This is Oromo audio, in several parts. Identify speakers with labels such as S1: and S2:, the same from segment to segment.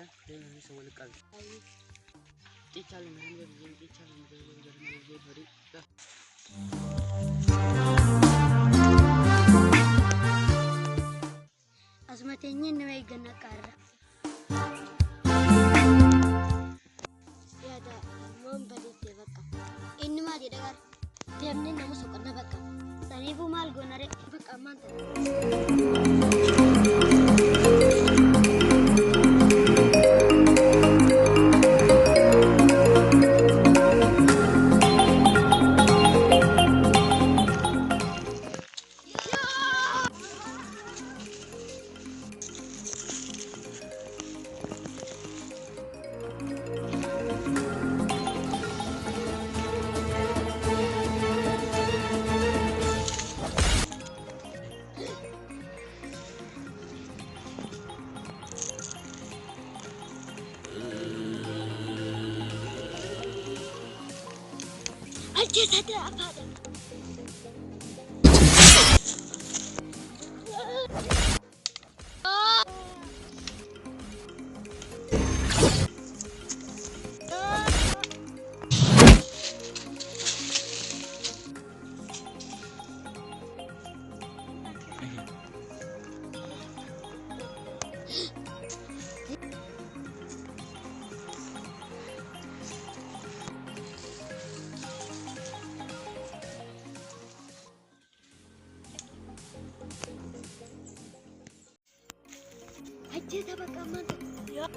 S1: kan dia bisa walakal. Ical merendah dia ical merendah dia beri.
S2: Asmatnya nama igana kara. Ya dah membeli tebak. Ini mah dia dengar. Dia ni nama suka nabak. Tani bu mal gonare bak aman. Aja ada apa ada? Aja dapat aman. Ya.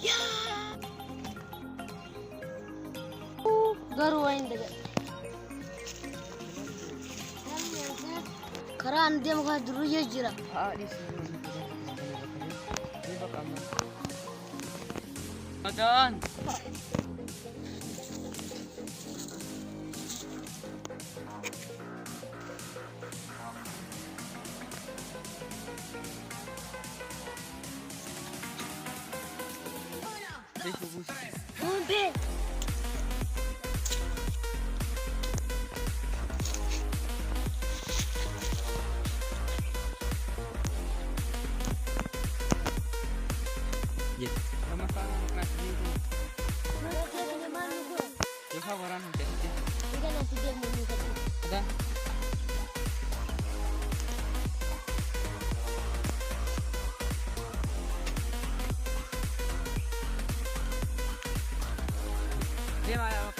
S2: Ya. Garuain daga. Karan dia mau dulu ya jira.
S1: Di sini. Dia bakal aman. Madan.
S2: Bombe.
S1: Ya. Sama sama kelas itu.
S2: Nanti ada mana tu?
S1: Coba orang nanti.
S2: Kita nanti dia mau minta.
S1: Ada. Dia malah